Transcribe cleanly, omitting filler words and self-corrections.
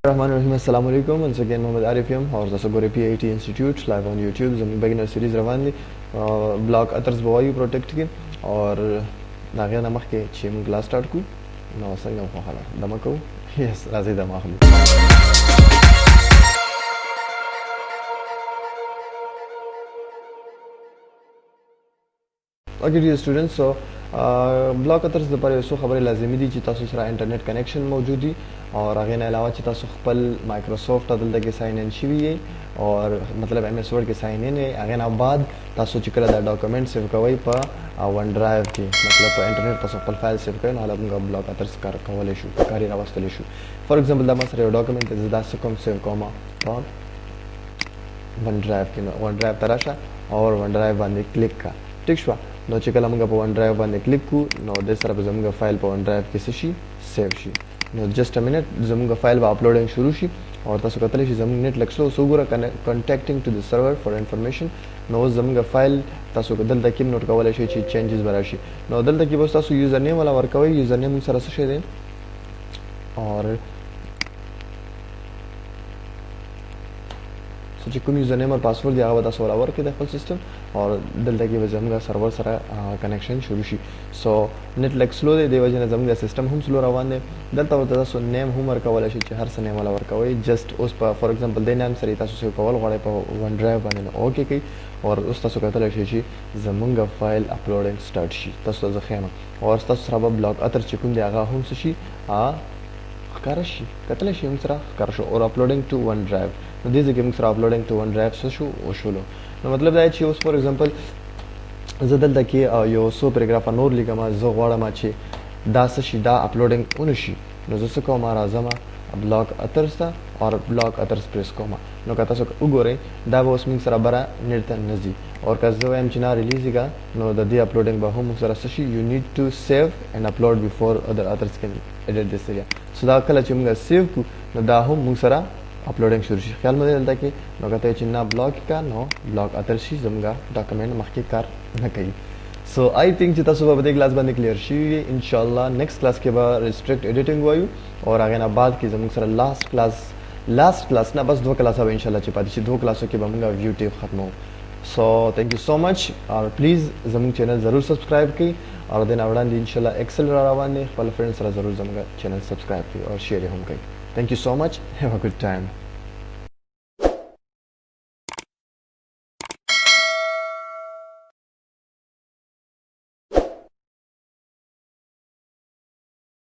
Rahmanirrahim. Assalamu alaikum. Once again, Mohammad Arif یم او تاسو ګورئ پی ای ټی انسټیټیوټ لایو آن یوټیوب. زموږ بګینر سیریز روان دي بلاک اترز به وایو پروټیکټ کې او د هغې نه مخکې چې موږ کلاس سټارټ کړو نو څنګه مو خوښه ده دمه کوو یس راځئ دمه اخلو. اوکې ډیر سټوډنټس سو بلاک اترز لپاره یو څو خبرې لازمي دي چې تاسو سره انټرنیټ کنیکشن موجود وي او هغې نه علاوه چې تاسو خپل مایکروسافټ دلته کې ساین ان شوي یئ او مطلب ایم ایس ورډ کې ساین ان یئ. هغې نه بعد تاسو چې کله دا ډاکومنټ سیو کوئ په ون ډرایو کې مطلب په انټرنیټ تاسو خپل فایل سیو کوئ نو هله موږ بلاک اترز کار کولی شو کار یې راوستلی شو. فار ایگزامپل دا ما سره یو ډاکومنټ دی زه داسې کوم سیو کوم په ون ډرایو کې نو ون ډرایو ته راشه او ون ډرایو باندې کلیک کا ټیک شوه. نو چې کله موږ په ون ډرایو باندې کلیک کوو نو د سره به زموږ فایل په ون ډرایو کې څه شي سیو شي. نو جسټ ا منټ زموږ فایل به اپلوډینګ شروع شي او تاسو کتلی شئ زموږ نیټ لږ سلو اوس وګوره کنټیکټینګ ټو د سرور فار انفارمیشن. نو اوس زموږ فایل تاسو دلته کې نوټ کولی شئ چې چینجز به راشي. نو دلته کې به تاسو یوزر نیم والا ورکوئ. یوزر نیم موږ سره څه شی دی اور چې کوم یوزر نیم او پاسورډ دی هغه به تاسو راور کړئ د خپل سیستم او دلته کې به زموږ سرور سره کنیکشن شروع شي. سو نیټ لږ سلو دی دې وجې نه زموږ سیستم هم سلو روان دی. دلته ورته تاسو نیم هم ورکولی شئ چې هر څه نیم والا ورکوئ. جسټ اوس په فار ایگزامپل دې نیم سره تاسو سیو کول غواړئ په ون ډرایو باندې نو اوکې کوئ او اوس تاسو کتلی شئ چې زموږ فایل اپلوډینګ سټارټ شي. تاسو ته زه ښیم او تاسو سره به بلاک اتر چې کوم دی هغه هم څه شي ښکاره شي کتلی شي موږ سره ښکاره شو اور اپلوډینګ ټو ون ډرایو. نو دې ځای کې موږ سره اپلوډینګ ټو ون ډرایو څه شو وشولو. نو مطلب دا چې اوس فار ایگزامپل زه دلته کې یو څو پیراګرافه نور لیکم زه غواړم چې دا څه شي دا اپلوډینګ ونه شي نو زه څه کوم راځم بلاک اترز ته او بلاک اترز پریس کوم. نو که تاسو وګورئ دا به اوس موږ سره بره نیټ ته نه ځي او که زه وایم چې نه ریلیزېږه نو د دې اپلوډینګ به هم موږ سره څه شي یو نیډ ټو سیو اینډ اپلوډ بیفور ادر اترز کین ایډیټ دس ایریا. سو دا کله چې موږ سیو کړو نو دا هم موږ سره اپلوډینګ شروع شي. خیال مو دی دلته کې نو که چې نه بلاک کا نو بلاک اتر شي زموږ ډاکومنټ مخکې کار نه کوي. سو آی تھنک چې تاسو به په دې کلاس باندې کلیر شوي وي. انشاءالله نیکسټ کلاس کې به ریسټرکټ ایډیټینګ وایو او هغې نه بعد کې زموږ سره لاست کلاس نه بس 2 کلاسه به انشاءالله چې پاتې شي 2 کلاسو کې به موږ یوټیوب ختمو. سو تھینک یو سو مچ او پلیز زموږ چینل ضرور سبسکرایب کړئ او د نه وړاندې انشاءالله ایکسل را روان دی خپل فرینډ سره ضرور زموږ چینل سبسکرایب کړئ او شیر یې هم کړئ. تھینک یو سو مچ هیو ا ګډ ټایم.